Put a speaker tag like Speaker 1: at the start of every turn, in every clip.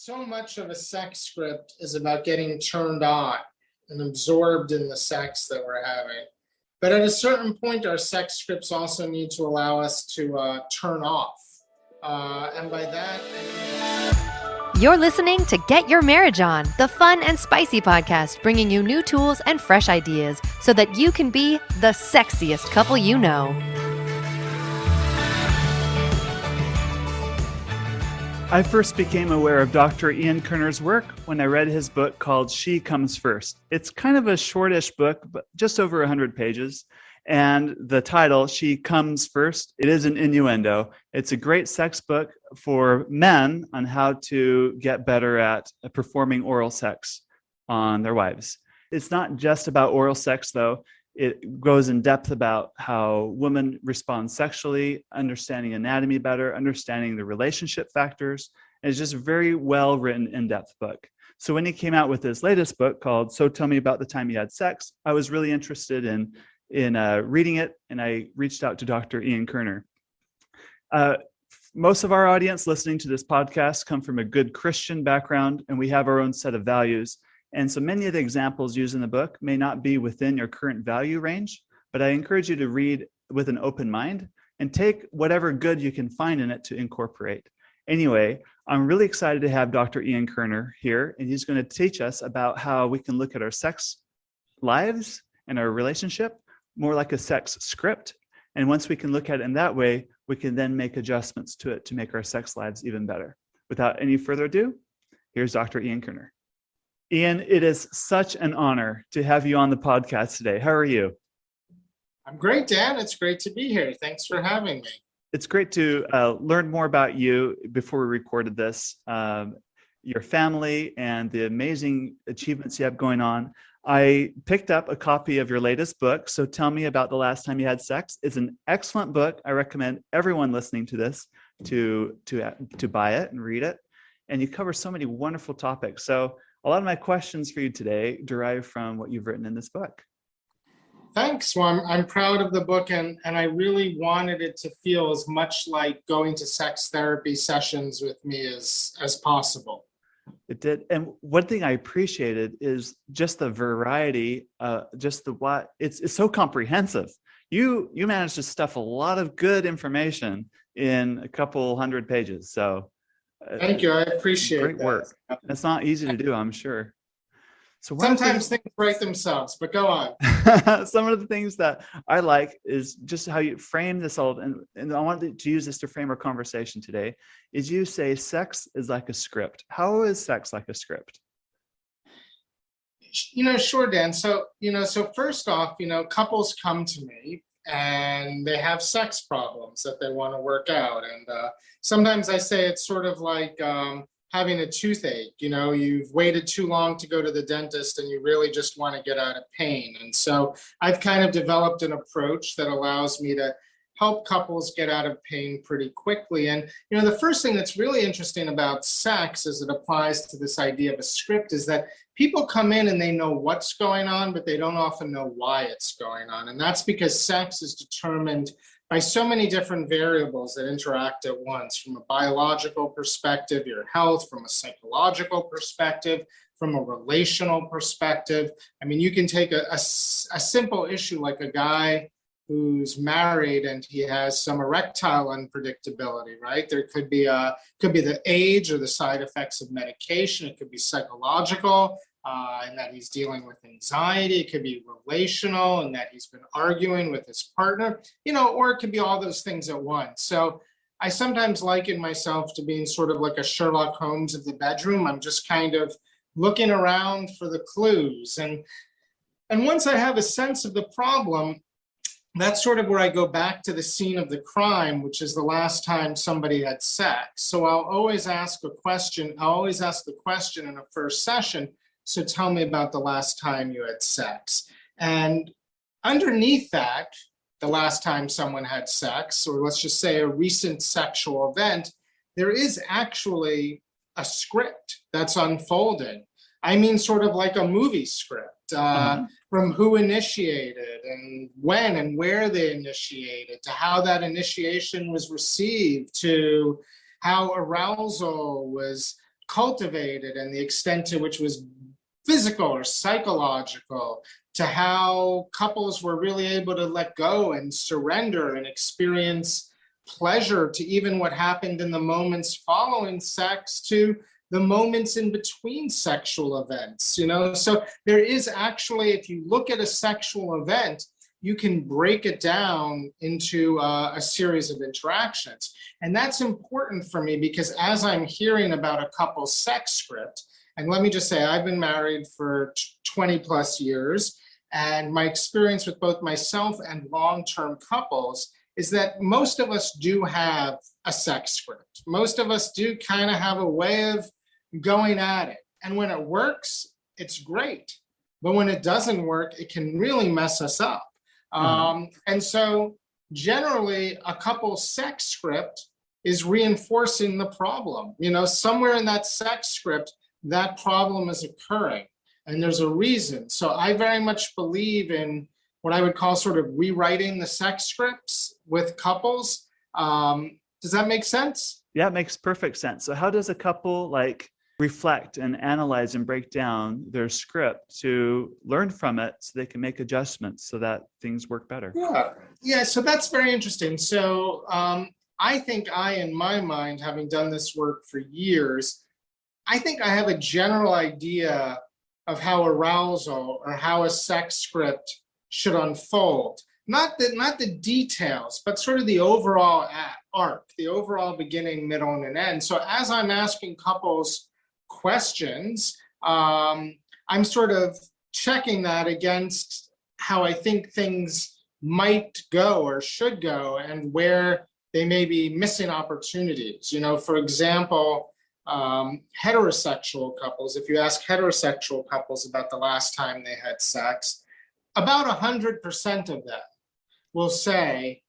Speaker 1: so much of a sex script is about getting turned on and absorbed in the sex that we're having. But at a certain point, our sex scripts also need to allow us to turn off. And by that, I
Speaker 2: You're listening to Get Your Marriage On, the fun and spicy podcast bringing you new tools and fresh ideas so that you can be the sexiest couple you know.
Speaker 3: I first became aware of Dr. Ian Kerner's work when I read his book called She Comes First. It's kind of a shortish book, but just over 100 pages. And the title, She Comes First, it is an innuendo. It's a great sex book for men on how to get better at performing oral sex on their wives. It's not just about oral sex, though. It goes in depth about how women respond sexually, understanding anatomy better, understanding the relationship factors. And it's just a very well-written, in-depth book. So when he came out with his latest book called So Tell Me About the Time You Had Sex, I was really interested in reading it, and I reached out to Dr. Ian Kerner. Most of our audience listening to this podcast come from a good Christian background, and we have our own set of values. And so many of the examples used in the book may not be within your current value range, but I encourage you to read with an open mind and take whatever good you can find in it to incorporate. Anyway, I'm really excited to have Dr. Ian Kerner here, and he's going to teach us about how we can look at our sex lives and our relationship more like a sex script. And once we can look at it in that way, we can then make adjustments to it to make our sex lives even better. Without any further ado, here's Dr. Ian Kerner. Ian, it is such an honor to have you on the podcast today. How are you?
Speaker 1: I'm great, Dan. It's great to be here. Thanks for having me.
Speaker 3: It's great to learn more about you before we recorded this, your family and the amazing achievements you have going on. I picked up a copy of your latest book, So Tell Me About the Last Time You Had Sex. It's an excellent book. I recommend everyone listening to this to buy it and read it. And you cover so many wonderful topics. So a lot of my questions for you today derive from what you've written in this book.
Speaker 1: Thanks. Well, I'm proud of the book, and I really wanted it to feel as much like going to sex therapy sessions with me as possible.
Speaker 3: It did. And one thing I appreciated is just the variety, it's so comprehensive. You managed to stuff a lot of good information in a couple hundred pages. So
Speaker 1: thank you. I appreciate
Speaker 3: great
Speaker 1: that.
Speaker 3: Work. It's not easy to do, I'm sure. So
Speaker 1: sometimes things write themselves, but go on.
Speaker 3: Some of the things that I like is just how you frame this all, and I wanted to use this to frame our conversation today, is you say sex is like a script. How is sex like a script?
Speaker 1: Sure, Dan. So first off, couples come to me and they have sex problems that they want to work out. And sometimes I say it's sort of like having a toothache. You've waited too long to go to the dentist and you really just want to get out of pain. And so I've kind of developed an approach that allows me to help couples get out of pain pretty quickly. And, the first thing that's really interesting about sex as it applies to this idea of a script is that people come in and they know what's going on, but they don't often know why it's going on. And that's because sex is determined by so many different variables that interact at once, from a biological perspective, your health, from a psychological perspective, from a relational perspective. I mean, you can take a simple issue like a guy who's married and he has some erectile unpredictability, right? There could be the age or the side effects of medication. It could be psychological, and that he's dealing with anxiety. It could be relational, and that he's been arguing with his partner, or it could be all those things at once. So I sometimes liken myself to being sort of like a Sherlock Holmes of the bedroom. I'm just kind of looking around for the clues. And once I have a sense of the problem, that's sort of where I go back to the scene of the crime, which is the last time somebody had sex. So I'll always ask the question in a first session. So tell me about the last time you had sex. And underneath that, the last time someone had sex, or let's just say a recent sexual event, there is actually a script that's unfolding. I mean, sort of like a movie script, from who initiated and when and where they initiated, to how that initiation was received, to how arousal was cultivated and the extent to which was physical or psychological, to how couples were really able to let go and surrender and experience pleasure, to even what happened in the moments following sex, to the moments in between sexual events, So there is actually, if you look at a sexual event, you can break it down into a series of interactions. And that's important for me because as I'm hearing about a couple's sex script, and let me just say, I've been married for 20 plus years, and my experience with both myself and long-term couples is that most of us do have a sex script. Most of us do kind of have a way of going at it. And when it works, it's great. But when it doesn't work, it can really mess us up. And so generally, a couple's sex script is reinforcing the problem. Somewhere in that sex script, that problem is occurring, and there's a reason. So I very much believe in what I would call sort of rewriting the sex scripts with couples. Does that make sense?
Speaker 3: Yeah, it makes perfect sense. So how does a couple reflect and analyze and break down their script to learn from it so they can make adjustments so that things work better?
Speaker 1: Yeah. So that's very interesting. So I think in my mind, having done this work for years, I think I have a general idea of how arousal or how a sex script should unfold. Not the details, but sort of the overall arc, the overall beginning, middle, and an end. So as I'm asking couples questions, I'm sort of checking that against how I think things might go or should go and where they may be missing opportunities. For example, heterosexual couples, if you ask heterosexual couples about the last time they had sex, about 100% of them will say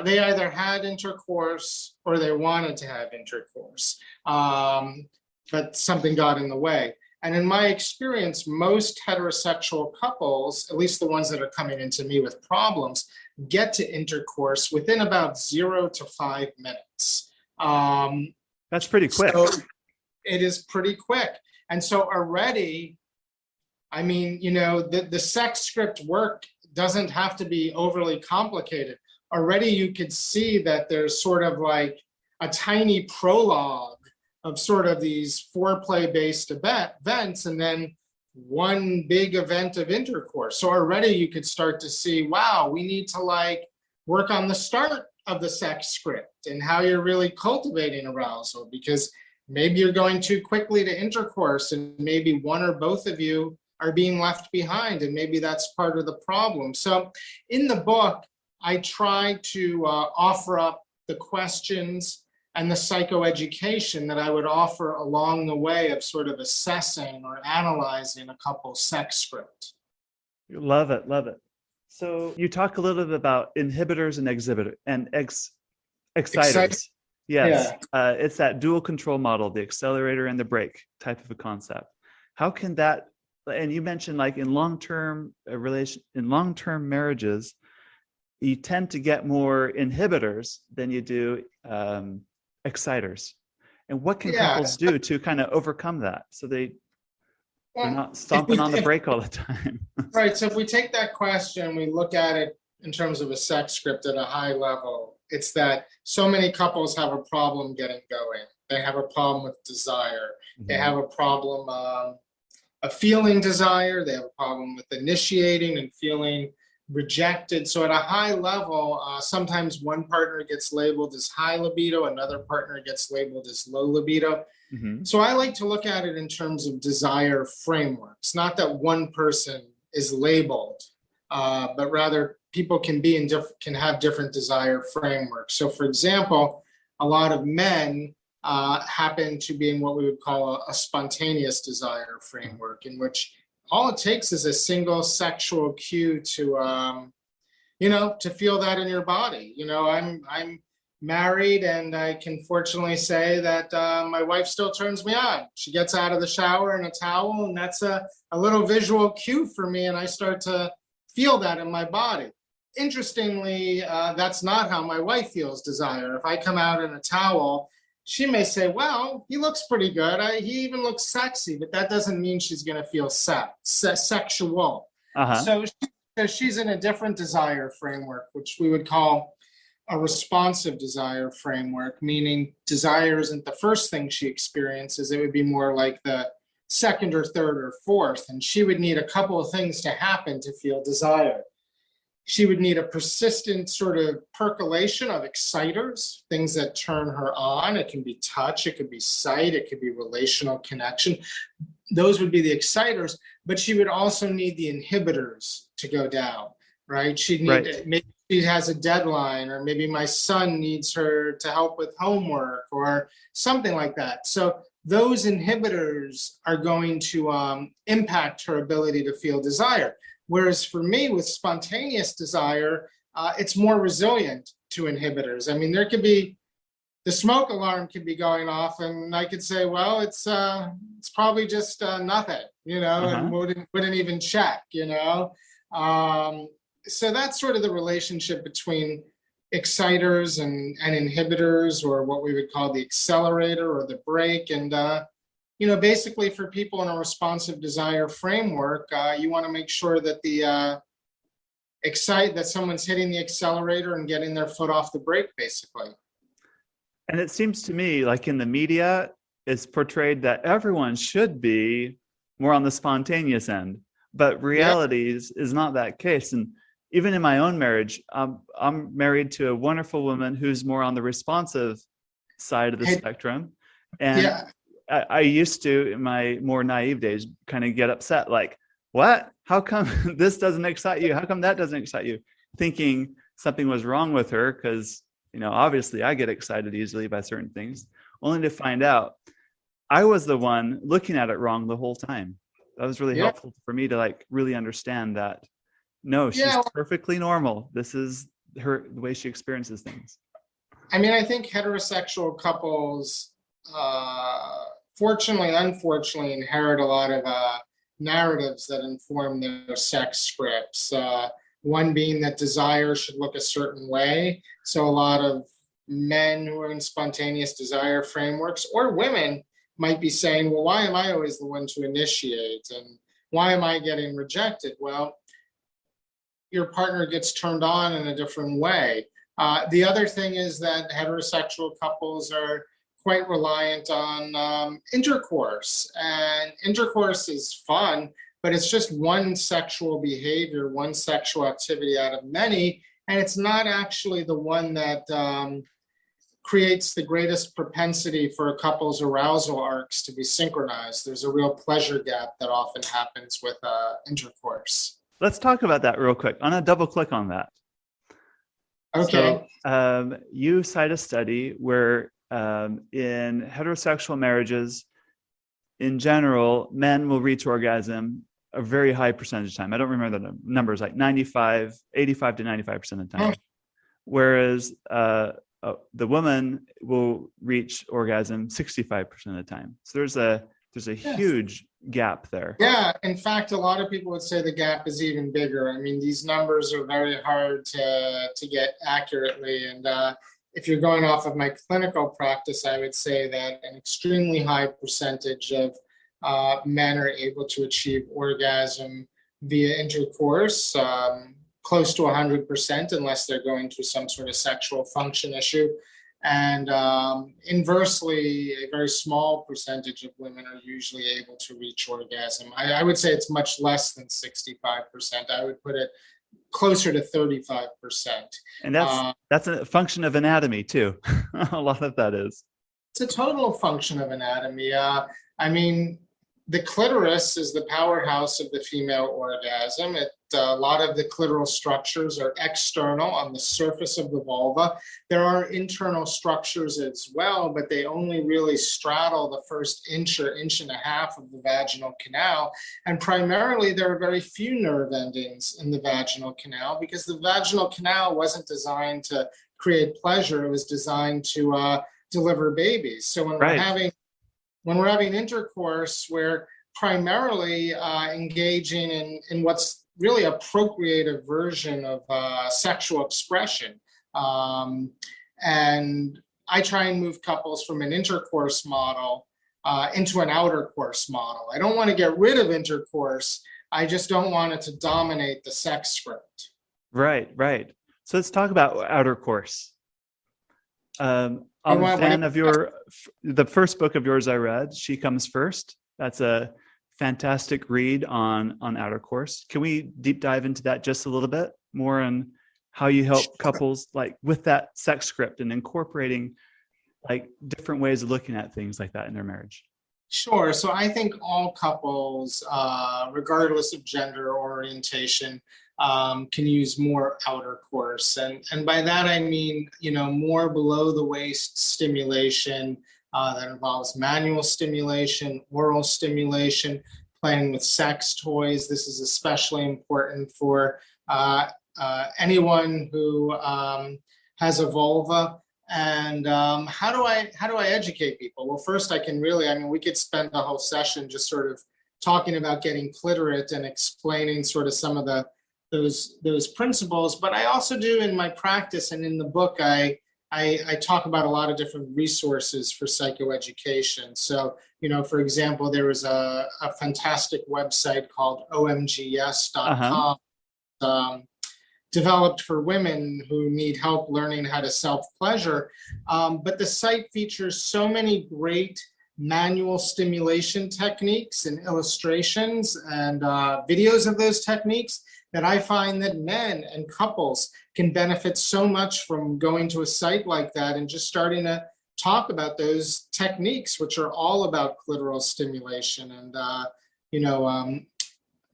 Speaker 1: they either had intercourse or they wanted to have intercourse, but something got in the way. And in my experience, most heterosexual couples, at least the ones that are coming into me with problems, get to intercourse within about 0 to 5 minutes.
Speaker 3: That's pretty quick.
Speaker 1: So it is pretty quick. And so already, the sex script work doesn't have to be overly complicated. Already you could see that there's sort of like a tiny prologue of sort of these foreplay-based events, and then one big event of intercourse. So already you could start to see, wow, we need to work on the start of the sex script and how you're really cultivating arousal, because maybe you're going too quickly to intercourse and maybe one or both of you are being left behind, and maybe that's part of the problem. So in the book, I try to offer up the questions and the psychoeducation that I would offer along the way of sort of assessing or analyzing a couple's sex script.
Speaker 3: Love it, love it. So you talk a little bit about inhibitors and exciters. Yes, yeah. It's that dual control model, the accelerator and the brake type of a concept. How can that, and you mentioned in long-term marriages, you tend to get more inhibitors than you do exciters. And what can couples do to kind of overcome that so they're not stomping on the brake all the time?
Speaker 1: Right. So if we take that question, we look at it in terms of a sex script at a high level, it's that so many couples have a problem getting going. They have a problem with desire. Mm-hmm. They have a problem of feeling desire. They have a problem with initiating and feeling rejected. So at a high level, sometimes one partner gets labeled as high libido, another partner gets labeled as low libido. Mm-hmm. So I like to look at it in terms of desire frameworks, not that one person is labeled, but rather people can have different desire frameworks. So for example, a lot of men happen to be in what we would call a spontaneous desire framework, in which all it takes is a single sexual cue to feel that in your body. I'm married, and I can fortunately say that my wife still turns me on. She gets out of the shower in a towel, and that's a little visual cue for me, and I start to feel that in my body. Interestingly, that's not how my wife feels desire. If I come out in a towel, she may say, well, he looks pretty good. He even looks sexy, but that doesn't mean she's going to feel sexual.
Speaker 3: Uh-huh.
Speaker 1: So she's in a different desire framework, which we would call a responsive desire framework, meaning desire isn't the first thing she experiences. It would be more like the second or third or fourth, and she would need a couple of things to happen to feel desire. She would need a persistent sort of percolation of exciters, things that turn her on. It can be touch, it could be sight, it could be relational connection. Those would be the exciters, but she would also need the inhibitors to go down, right? She'd need maybe she has a deadline, or maybe my son needs her to help with homework or something like that. So those inhibitors are going to impact her ability to feel desire. Whereas for me, with spontaneous desire, it's more resilient to inhibitors. I mean, there could be, the smoke alarm could be going off, and I could say, well, it's probably just nothing, and wouldn't even check, So that's sort of the relationship between exciters and inhibitors, or what we would call the accelerator or the brake. And basically for people in a responsive desire framework, you want to make sure that that someone's hitting the accelerator and getting their foot off the brake, basically.
Speaker 3: And it seems to me like in the media, it's portrayed that everyone should be more on the spontaneous end, but reality is not that case. And even in my own marriage, I'm married to a wonderful woman who's more on the responsive side of the spectrum. And I used to, in my more naive days, kind of get upset, like, what? How come this doesn't excite you? How come that doesn't excite you? Thinking something was wrong with her, because, obviously I get excited easily by certain things, only to find out I was the one looking at it wrong the whole time. That was really helpful for me to really understand that, no, she's perfectly normal. This is the way she experiences things.
Speaker 1: I mean, I think heterosexual couples, fortunately, unfortunately, inherit a lot of narratives that inform their sex scripts. One being that desire should look a certain way. So a lot of men who are in spontaneous desire frameworks, or women, might be saying, well, why am I always the one to initiate? And why am I getting rejected? Well, your partner gets turned on in a different way. The other thing is that heterosexual couples are quite reliant on intercourse. And intercourse is fun, but it's just one sexual behavior, one sexual activity out of many. And it's not actually the one that creates the greatest propensity for a couple's arousal arcs to be synchronized. There's a real pleasure gap that often happens with intercourse.
Speaker 3: Let's talk about that real quick. I'm going to double click on that.
Speaker 1: Okay.
Speaker 3: So, you cite a study where in heterosexual marriages, in general, men will reach orgasm a very high percentage of time. I don't remember the numbers, like 85 to 95% of the time. Whereas the woman will reach orgasm 65% of the time. So there's a huge gap there.
Speaker 1: Yeah, in fact, a lot of people would say the gap is even bigger. I mean, these numbers are very hard to get accurately. And if you're going off of my clinical practice, I would say that an extremely high percentage of men are able to achieve orgasm via intercourse, close to 100%, unless they're going through some sort of sexual function issue. And inversely, a very small percentage of women are usually able to reach orgasm. I would say it's much less than 65%. I would put it closer to 35%.
Speaker 3: And that's a function of anatomy too. A lot of that is.
Speaker 1: It's a total function of anatomy. I mean, the clitoris is the powerhouse of the female orgasm. A lot of the clitoral structures are external on the surface of the vulva. There are internal structures as well, but they only really straddle the first inch or inch and a half of the vaginal canal. And primarily, there are very few nerve endings in the vaginal canal, because the vaginal canal wasn't designed to create pleasure. It was designed to deliver babies. So when we're having intercourse, we're primarily engaging in what's really a procreative version of sexual expression. And I try and move couples from an intercourse model into an outercourse model. I don't want to get rid of intercourse. I just don't want it to dominate the sex script.
Speaker 3: Right, right. So let's talk about outercourse. I'm a fan of the first book of yours I read, She Comes First. That's a fantastic read on outercourse. Can we deep dive into that just a little bit more on how you help couples like with that sex script and incorporating like different ways of looking at things like that in their marriage?
Speaker 1: Sure. So I think all couples, regardless of gender or orientation, can use more outercourse. And by that, I mean, more below the waist stimulation that involves manual stimulation, oral stimulation, playing with sex toys. This is especially important for anyone who has a vulva. And how do I educate people? Well, first we could spend the whole session just sort of talking about getting clitorate and explaining sort of some of those principles. But I also do in my practice and in the book, I talk about a lot of different resources for psychoeducation. So, for example, there was a fantastic website called omgs.com. Developed for women who need help learning how to self-pleasure. But the site features so many great manual stimulation techniques and illustrations and videos of those techniques that I find that men and couples can benefit so much from going to a site like that and just starting to talk about those techniques, which are all about clitoral stimulation and,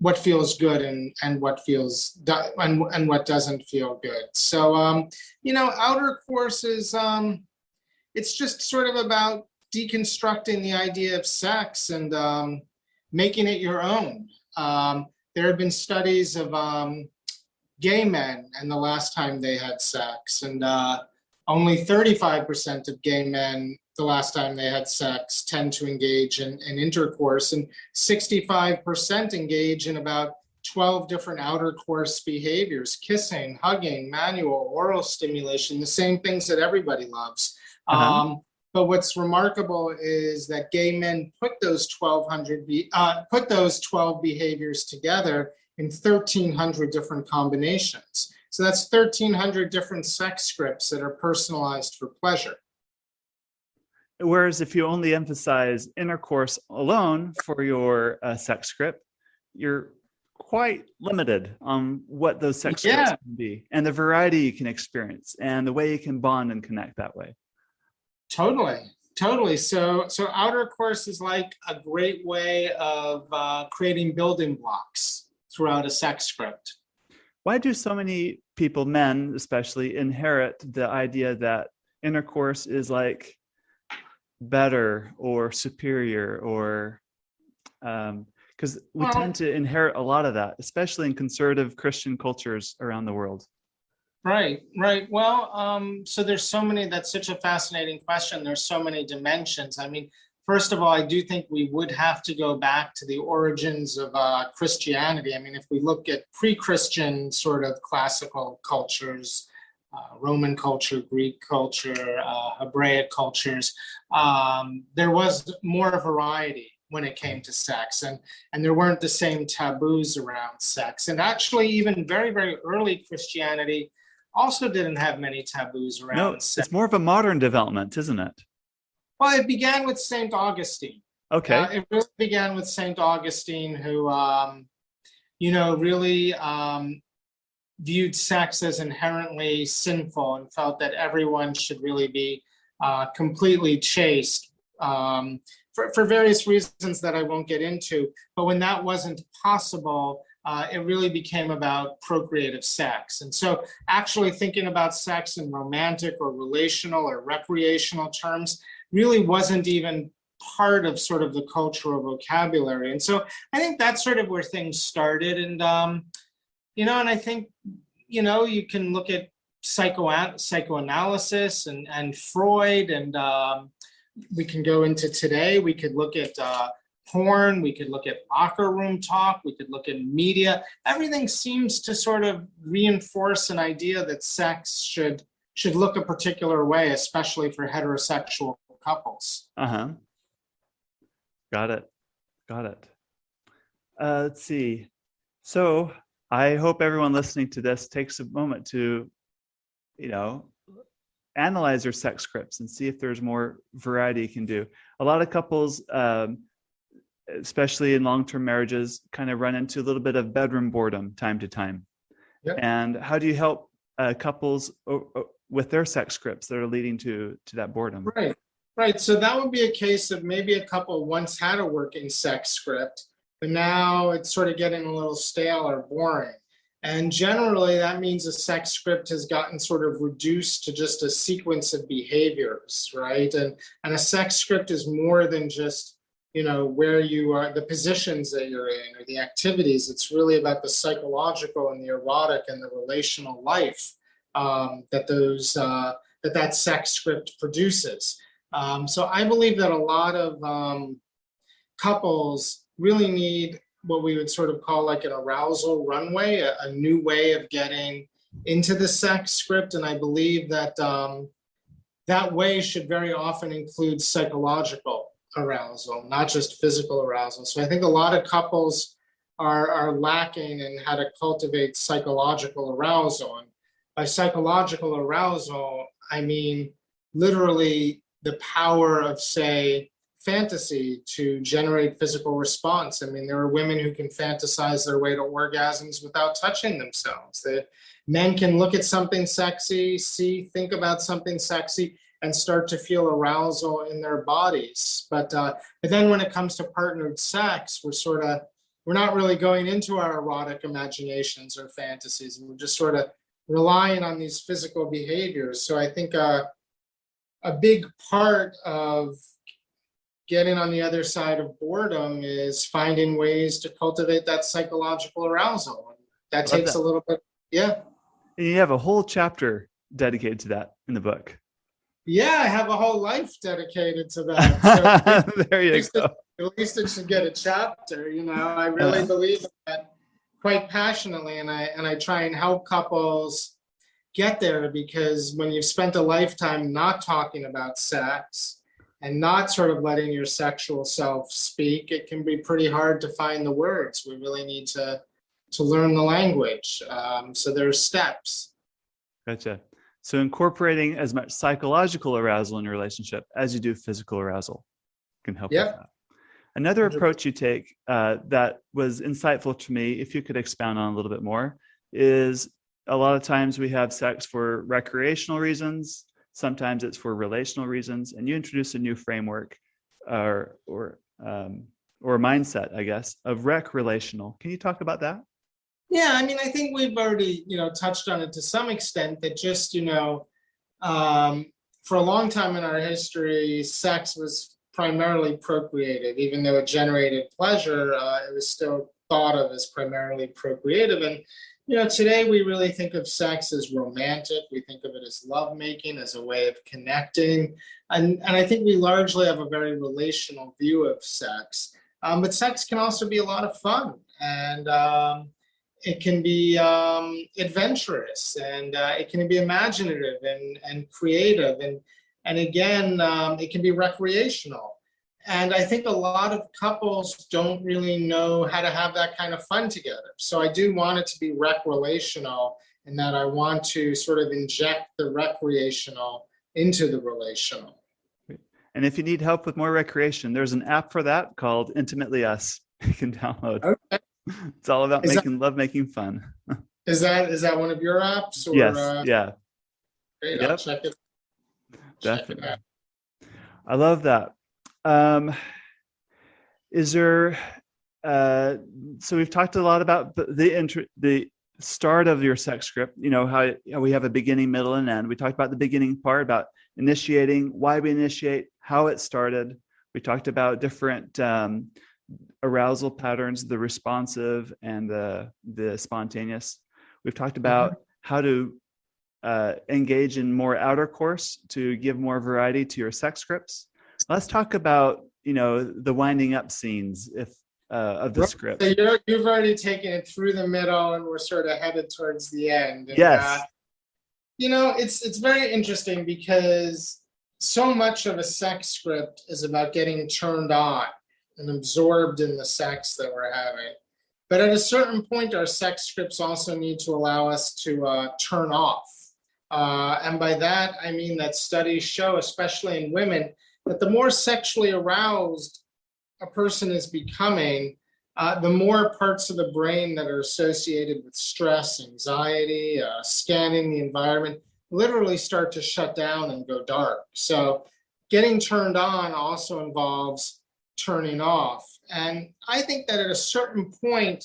Speaker 1: what feels good and what feels and what doesn't feel good. So outer course is it's just sort of about deconstructing the idea of sex and making it your own. There have been studies of gay men and the last time they had sex, and only 35% of gay men the last time they had sex tend to engage in intercourse, and 65% engage in about 12 different outer course behaviors: kissing, hugging, manual, oral stimulation, the same things that everybody loves. But what's remarkable is that gay men put those 12 behaviors together in 1,300 different combinations. So that's 1,300 different sex scripts that are personalized for pleasure.
Speaker 3: Whereas if you only emphasize intercourse alone for your sex script, you're quite limited on what those sex scripts can be and the variety you can experience and the way you can bond and connect that way. Totally.
Speaker 1: So outer course is like a great way of creating building blocks throughout a sex script.
Speaker 3: Why do so many people, men especially, inherit the idea that intercourse is like better or superior, or because we tend to inherit a lot of that, especially in conservative Christian cultures around the world?
Speaker 1: Right. Well, so there's so many, that's such a fascinating question. There's so many dimensions. I mean, first of all, I do think we would have to go back to the origins of Christianity. I mean, if we look at pre-Christian sort of classical cultures, Roman culture, Greek culture, Hebraic cultures, there was more variety when it came to sex, and there weren't the same taboos around sex. And actually, even very, very early Christianity also didn't have many taboos around sex.
Speaker 3: It's more of a modern development, isn't it?
Speaker 1: Well, it began with St. Augustine.
Speaker 3: Okay.
Speaker 1: It really began with St. Augustine, who, really viewed sex as inherently sinful and felt that everyone should really be completely chaste for various reasons that I won't get into. But when that wasn't possible, it really became about procreative sex. And so actually thinking about sex in romantic or relational or recreational terms really wasn't even part of sort of the cultural vocabulary. And so I think that's sort of where things started. And, and I think, you can look at psychoanalysis and Freud, and we can go into today. We could look at porn, we could look at locker room talk, we could look at media. Everything seems to sort of reinforce an idea that sex should should look a particular way, especially for heterosexual couples.
Speaker 3: Got it. Let's see. So I hope everyone listening to this takes a moment to, analyze their sex scripts and see if there's more variety you can do. A lot of couples, especially in long-term marriages, kind of run into a little bit of bedroom boredom time to time.
Speaker 1: Yep.
Speaker 3: And how do you help couples with their sex scripts that are leading to that boredom?
Speaker 1: Right. So that would be a case of maybe a couple once had a working sex script, but now it's sort of getting a little stale or boring. And generally, that means a sex script has gotten sort of reduced to just a sequence of behaviors, right? And a sex script is more than just, where you are, the positions that you're in, or the activities. It's really about the psychological and the erotic and the relational life that sex script produces. So I believe that a lot of couples really need what we would sort of call like an arousal runway, a new way of getting into the sex script. And I believe that that way should very often include psychological arousal, not just physical arousal. So I think a lot of couples are lacking in how to cultivate psychological arousal. And by psychological arousal, I mean literally the power of, say, fantasy to generate physical response. I mean, there are women who can fantasize their way to orgasms without touching themselves. Men can look at something sexy, think about something sexy, and start to feel arousal in their bodies. But then when it comes to partnered sex, we're not really going into our erotic imaginations or fantasies. We're just sort of relying on these physical behaviors. So I think a big part of getting on the other side of boredom is finding ways to cultivate that psychological arousal. That takes a little bit. Yeah.
Speaker 3: And you have a whole chapter dedicated to that in the book.
Speaker 1: Yeah, I have a whole life dedicated to that. So
Speaker 3: there you go.
Speaker 1: At least it should get a chapter. I really believe in that quite passionately, and I try and help couples get there, because when you've spent a lifetime not talking about sex and not sort of letting your sexual self speak, it can be pretty hard to find the words. We really need to learn the language. So there's steps.
Speaker 3: Gotcha. So incorporating as much psychological arousal in your relationship as you do physical arousal can help with that. Another 100%. Approach you take that was insightful to me, if you could expound on a little bit more, is a lot of times we have sex for recreational reasons. Sometimes it's for relational reasons, and you introduce a new framework or mindset, I guess, of rec-relational. Can you talk about that?
Speaker 1: Yeah, I mean, I think we've already, touched on it to some extent, that just, for a long time in our history, sex was primarily procreative. Even though it generated pleasure, it was still thought of as primarily procreative. And today we really think of sex as romantic. We think of it as lovemaking, as a way of connecting. And I think we largely have a very relational view of sex. But sex can also be a lot of fun. And it can be adventurous, and it can be imaginative and creative. And again, it can be recreational. And I think a lot of couples don't really know how to have that kind of fun together. So I do want it to be rec-relational, in that I want to sort of inject the recreational into the relational.
Speaker 3: And if you need help with more recreation, there's an app for that called Intimately Us. You can download. Okay. It's all about making fun.
Speaker 1: Is that one of your apps? Or,
Speaker 3: yes. Yeah.
Speaker 1: Great. Yep. I'll check it.
Speaker 3: Definitely. I love that. Is there? So we've talked a lot about the start of your sex script. How we have a beginning, middle, and end. We talked about the beginning part, about initiating, why we initiate, how it started. We talked about different arousal patterns, the responsive and the spontaneous. We've talked about how to engage in more outer course to give more variety to your sex scripts. Let's talk about the winding up scenes of the script.
Speaker 1: So you've already taken it through the middle, and we're sort of headed towards the end. And,
Speaker 3: yes.
Speaker 1: It's very interesting because so much of a sex script is about getting turned on and absorbed in the sex that we're having. But at a certain point, our sex scripts also need to allow us to turn off. And by that, I mean that studies show, especially in women, that the more sexually aroused a person is becoming, the more parts of the brain that are associated with stress, anxiety, scanning the environment literally start to shut down and go dark. So getting turned on also involves turning off. And I think that at a certain point,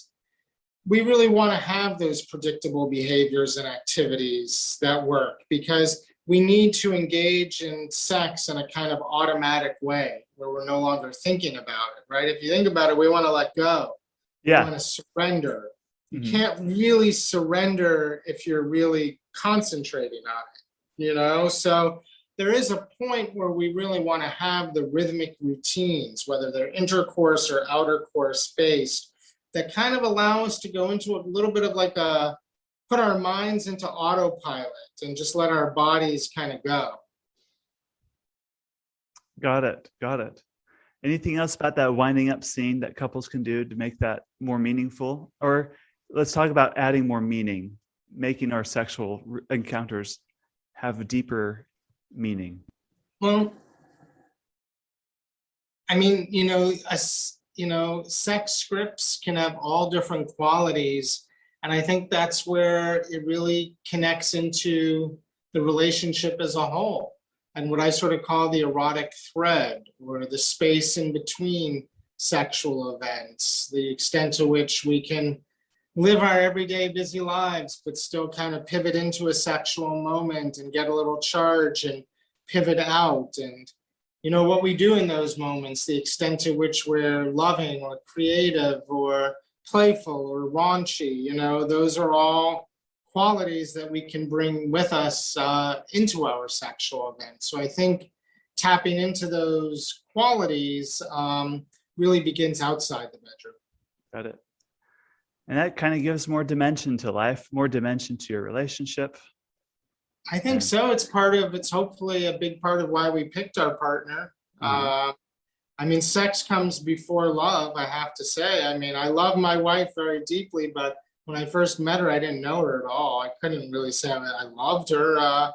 Speaker 1: we really want to have those predictable behaviors and activities that work, because we need to engage in sex in a kind of automatic way where we're no longer thinking about it, right? If you think about it, we want to let go.
Speaker 3: Yeah.
Speaker 1: We want to surrender. You can't really surrender if you're really concentrating on it, So there is a point where we really want to have the rhythmic routines, whether they're intercourse or outercourse based, that kind of allow us to go into a little bit of put our minds into autopilot and just let our bodies kind of go.
Speaker 3: Got it. Anything else about that winding up scene that couples can do to make that more meaningful? Or let's talk about adding more meaning, making our sexual encounters have a deeper meaning.
Speaker 1: Well, I mean, sex scripts can have all different qualities. And I think that's where it really connects into the relationship as a whole, and what I sort of call the erotic thread, or the space in between sexual events, the extent to which we can live our everyday busy lives, but still kind of pivot into a sexual moment and get a little charge and pivot out. And what we do in those moments, the extent to which we're loving or creative or playful or raunchy, those are all qualities that we can bring with us into our sexual event. So I think tapping into those qualities really begins outside the bedroom.
Speaker 3: Got it. And that kind of gives more dimension to life, more dimension to your relationship.
Speaker 1: I think so. It's hopefully a big part of why we picked our partner. I mean, sex comes before love, I have to say. I mean, I love my wife very deeply, but when I first met her, I didn't know her at all. I couldn't really say I loved her,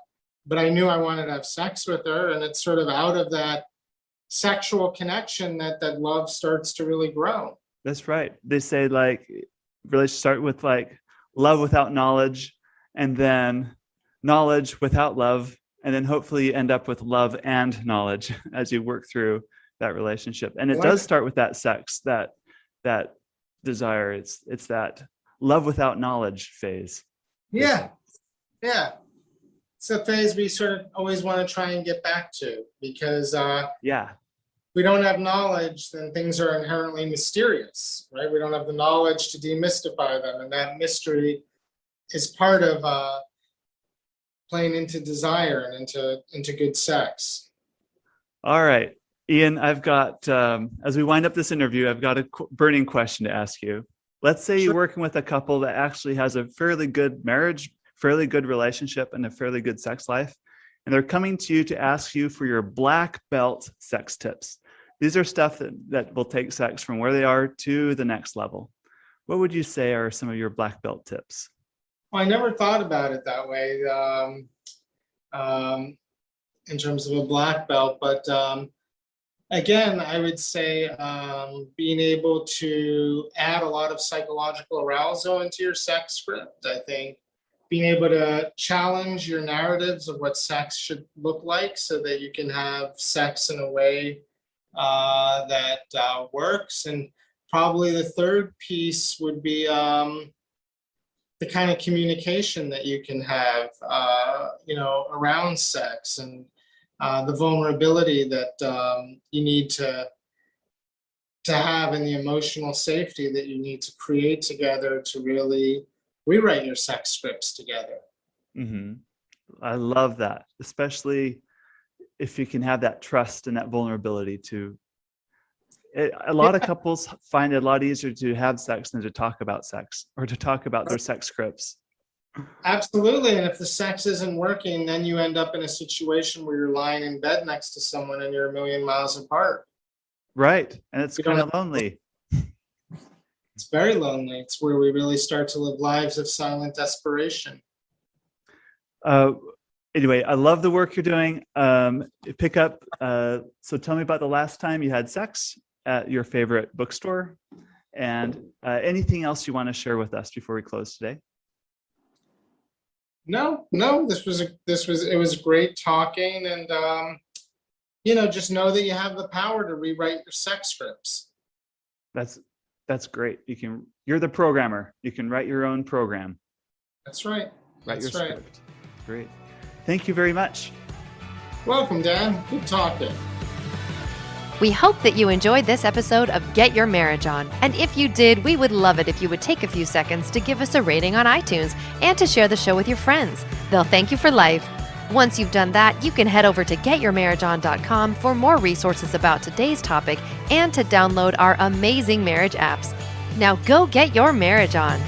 Speaker 1: but I knew I wanted to have sex with her. And it's sort of out of that sexual connection that love starts to really grow.
Speaker 3: That's right. They say really start with love without knowledge, and then knowledge without love, and then hopefully you end up with love and knowledge as you work through that relationship. And it does start with that sex, that desire. It's that love without knowledge phase.
Speaker 1: Yeah. It's a phase we sort of always want to try and get back to, because we don't have knowledge, then things are inherently mysterious, right? We don't have the knowledge to demystify them, and that mystery is part of playing into desire and into good sex.
Speaker 3: All right, Ian, I've got, as we wind up this interview, I've got a burning question to ask you. Let's say you're working with a couple that actually has a fairly good marriage, fairly good relationship, and a fairly good sex life, and they're coming to you to ask you for your black belt sex tips. These are stuff that will take sex from where they are to the next level. What would you say are some of your black belt tips?
Speaker 1: Well, I never thought about it that way in terms of a black belt, but again, I would say being able to add a lot of psychological arousal into your sex script. I think being able to challenge your narratives of what sex should look like so that you can have sex in a way that works. And probably the third piece would be the kind of communication that you can have, around sex, and the vulnerability that you need to have, and the emotional safety that you need to create together to really rewrite your sex scripts together.
Speaker 3: Mm-hmm. I love that, especially if you can have that trust and that vulnerability to it. A lot of couples find it a lot easier to have sex than to talk about sex or to talk about their sex scripts.
Speaker 1: Absolutely. And if the sex isn't working, then you end up in a situation where you're lying in bed next to someone and you're a million miles apart.
Speaker 3: Right. And it's
Speaker 1: You
Speaker 3: kind
Speaker 1: don't
Speaker 3: of lonely.
Speaker 1: It's very lonely. It's where we really start to live lives of silent desperation.
Speaker 3: Anyway, I love the work you're doing. Pick up. So tell me about the last time you had sex at your favorite bookstore, and anything else you want to share with us before we close today.
Speaker 1: No, it was great talking, and just know that you have the power to rewrite your sex scripts.
Speaker 3: That's great. You're the programmer. You can write your own program.
Speaker 1: That's right.
Speaker 3: Write your
Speaker 1: That's right.
Speaker 3: script. Great. Thank you very much.
Speaker 1: Welcome, Dan. Good talking.
Speaker 2: We hope that you enjoyed this episode of Get Your Marriage On. And if you did, we would love it if you would take a few seconds to give us a rating on iTunes and to share the show with your friends. They'll thank you for life. Once you've done that, you can head over to getyourmarriageon.com for more resources about today's topic and to download our amazing marriage apps. Now go get your marriage on.